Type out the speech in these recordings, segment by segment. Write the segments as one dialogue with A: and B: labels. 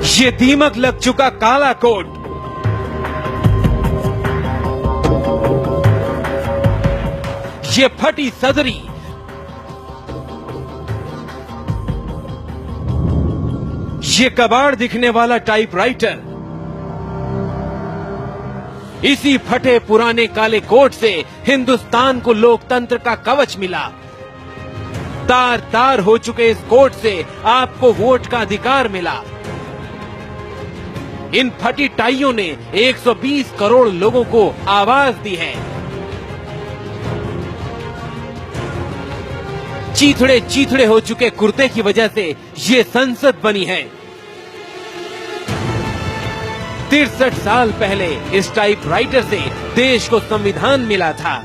A: ये दीमक लग चुका काला कोट, ये फटी सदरी, ये कबाड़ दिखने वाला टाइपराइटर, इसी फटे पुराने काले कोट से हिंदुस्तान को लोकतंत्र का कवच मिला। तार तार हो चुके इस कोट से आपको वोट का अधिकार मिला। इन फटी टाइयों ने 120 करोड़ लोगों को आवाज दी है। चीथड़े चीथड़े हो चुके कुर्ते की वजह से ये संसद बनी है। 63 साल पहले इस टाइपराइटर से देश को संविधान मिला था।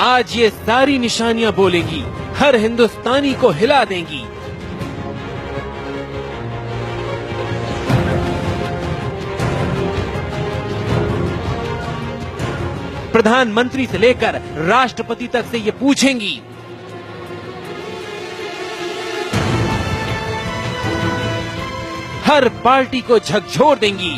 A: आज ये सारी निशानियां बोलेगी, हर हिंदुस्तानी को हिला देंगी। प्रधानमंत्री से लेकर राष्ट्रपति तक से ये पूछेंगी, हर पार्टी को झकझोर देंगी।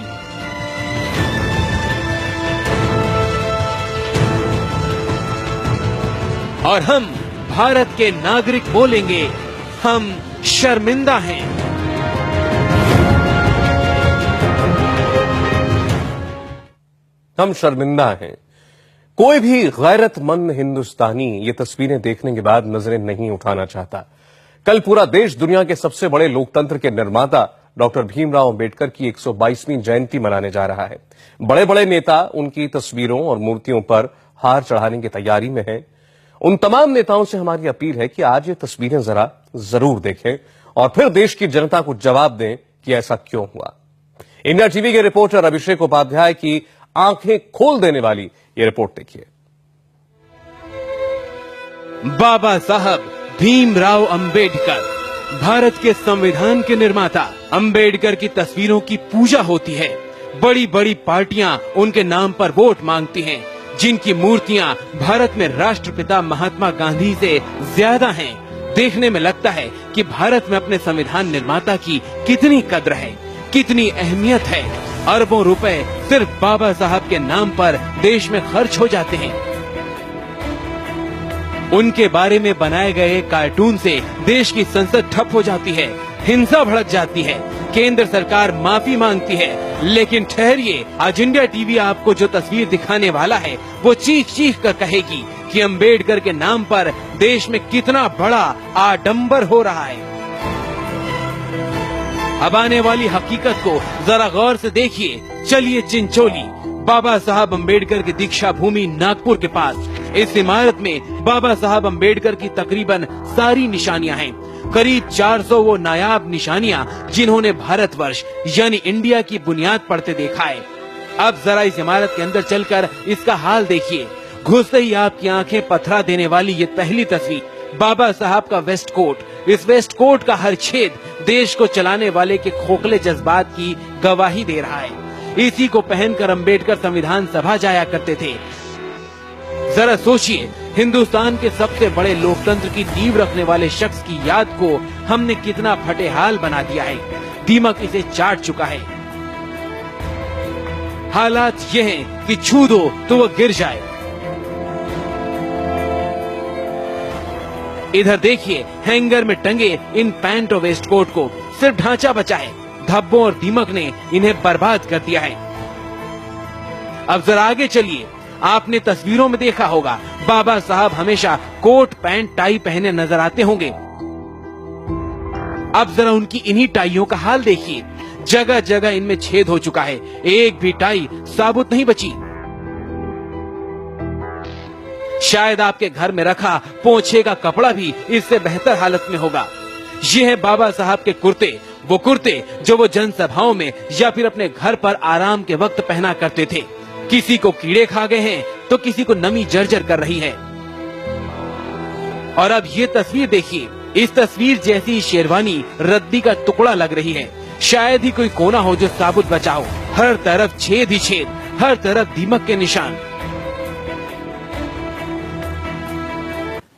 A: और हम भारत के नागरिक बोलेंगे, हम शर्मिंदा हैं।
B: हम शर्मिंदा हैं। कोई भी गैरतमंद हिंदुस्तानी ये तस्वीरें देखने के बाद नजरें नहीं उठाना चाहता। कल पूरा देश दुनिया के सबसे बड़े लोकतंत्र के निर्माता डॉक्टर भीमराव अंबेडकर की 122वीं जयंती मनाने जा रहा है। बड़े बड़े नेता उनकी तस्वीरों और मूर्तियों पर हार चढ़ाने की तैयारी में हैं। उन तमाम नेताओं से हमारी अपील है कि आज ये तस्वीरें जरूर देखें और फिर देश की जनता को जवाब दें कि ऐसा क्यों हुआ। इंडिया टीवी के रिपोर्टर अभिषेक उपाध्याय की आंखें खोल देने वाली ये रिपोर्ट देखिए।
A: बाबा साहब भीमराव अंबेडकर, भारत के संविधान के निर्माता। अंबेडकर की तस्वीरों की पूजा होती है। बड़ी बड़ी पार्टियां उनके नाम पर वोट मांगती हैं, जिनकी मूर्तियां भारत में राष्ट्रपिता महात्मा गांधी से ज्यादा हैं। देखने में लगता है कि भारत में अपने संविधान निर्माता की कितनी कद्र है, कितनी अहमियत है। अरबों रुपए सिर्फ बाबा साहब के नाम पर देश में खर्च हो जाते हैं। उनके बारे में बनाए गए कार्टून से देश की संसद ठप हो जाती है, हिंसा भड़क जाती है, केंद्र सरकार माफी मांगती है। लेकिन ठहरिए, आज इंडिया टीवी आपको जो तस्वीर दिखाने वाला है वो चीख चीख कर कहेगी कि अंबेडकर के नाम पर देश में कितना बड़ा आडंबर हो रहा है। अब आने वाली हकीकत को जरा गौर से देखिए। चलिए चिंचोली, बाबा साहब अंबेडकर की दीक्षा भूमि नागपुर के पास। इस इमारत में बाबा साहब अंबेडकर की तकरीबन सारी निशानियां हैं। करीब 400 वो नायाब निशानियां जिन्होंने भारतवर्ष यानी इंडिया की बुनियाद पड़ते देखा है। अब जरा इस इमारत के अंदर चलकर इसका हाल देखिए। घुसते ही आपकी आंखें पथरा देने वाली ये पहली तस्वीर बाबा साहब का वेस्ट कोट। इस वेस्ट कोट का हर छेद देश को चलाने वाले के खोखले जज्बात की गवाही दे रहा है। इसी को पहनकर अंबेडकर संविधान सभा जाया करते थे। जरा सोचिए, हिंदुस्तान के सबसे बड़े लोकतंत्र की नींव रखने वाले शख्स की याद को हमने कितना फटेहाल बना दिया है। दीमक इसे चाट चुका है। हालात ये हैं कि छू दो तो वो गिर जाए। इधर देखिए, हैंगर में टंगे इन पैंट और वेस्ट कोट को सिर्फ ढांचा बचा है। धब्बों और दीमक ने इन्हें बर्बाद कर दिया है। अब जरा आगे चलिए। आपने तस्वीरों में देखा होगा, बाबा साहब हमेशा कोट पैंट टाई पहने नजर आते होंगे। अब जरा उनकी इन्हीं टाइयों का हाल देखिए। जगह जगह इनमें छेद हो चुका है, एक भी टाई साबुत नहीं बची। शायद आपके घर में रखा पोंछे का कपड़ा भी इससे बेहतर हालत में होगा। ये है बाबा साहब के कुर्ते, वो कुर्ते जो वो जनसभाओं में या फिर अपने घर पर आराम के वक्त पहना करते थे। किसी को कीड़े खा गए हैं तो किसी को नमी जर्जर कर रही है। और अब ये तस्वीर देखिए। इस तस्वीर जैसी शेरवानी रद्दी का टुकड़ा लग रही है। शायद ही कोई कोना हो जो साबुत बचा हो। हर तरफ छेद ही छेद, हर तरफ दीमक के निशान।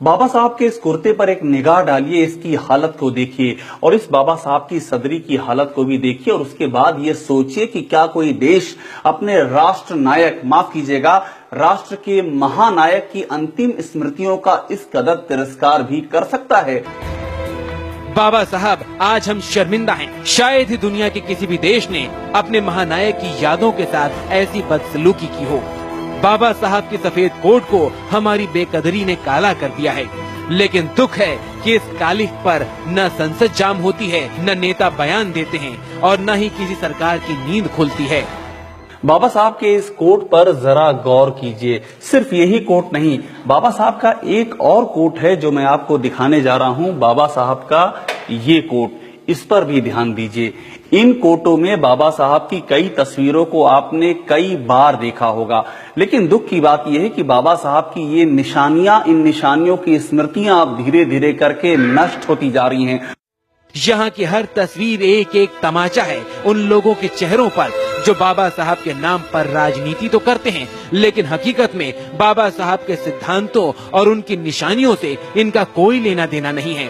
C: बाबा साहब के इस कुर्ते पर एक निगाह डालिए, इसकी हालत को देखिए और इस बाबा साहब की सदरी की हालत को भी देखिए और उसके बाद ये सोचिए कि क्या कोई देश अपने राष्ट्र नायक, माफ कीजिएगा, राष्ट्र के महानायक की अंतिम स्मृतियों का इस कदर तिरस्कार भी कर सकता है।
A: बाबा साहब, आज हम शर्मिंदा हैं। शायद ही दुनिया के किसी भी देश ने अपने महानायक की यादों के साथ ऐसी बदसलूकी की हो। बाबा साहब के सफेद कोट को हमारी बेकदरी ने काला कर दिया है, लेकिन दुख है कि इस कालिख पर न संसद जाम होती है, न नेता बयान देते हैं और न ही किसी सरकार की नींद खुलती है।
C: बाबा साहब के इस कोट पर जरा गौर कीजिए। सिर्फ यही कोट नहीं, बाबा साहब का एक और कोट है जो मैं आपको दिखाने जा रहा हूं। बाबा साहब का ये कोट, इस पर भी ध्यान दीजिए। इन कोटों में बाबा साहब की कई तस्वीरों को आपने कई बार देखा होगा, लेकिन दुख की बात यह है कि बाबा साहब की ये निशानियां, इन निशानियों की स्मृतियां अब धीरे धीरे करके नष्ट होती जा रही हैं।
A: यहाँ की हर तस्वीर एक एक तमाचा है उन लोगों के चेहरों पर जो बाबा साहब के नाम पर राजनीति तो करते हैं, लेकिन हकीकत में बाबा साहब के सिद्धांतों और उनकी निशानियों से इनका कोई लेना देना नहीं है।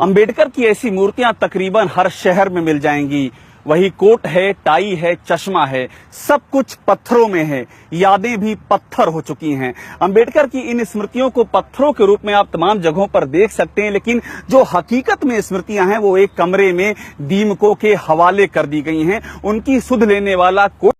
C: अंबेडकर की ऐसी मूर्तियां तकरीबन हर शहर में मिल जाएंगी। वही कोट है, टाई है, चश्मा है, सब कुछ पत्थरों में है। यादें भी पत्थर हो चुकी हैं। अंबेडकर की इन स्मृतियों को पत्थरों के रूप में आप तमाम जगहों पर देख सकते हैं, लेकिन जो हकीकत में स्मृतियां हैं वो एक कमरे में दीमकों के हवाले कर दी गई हैं। उनकी सुध लेने वाला कोई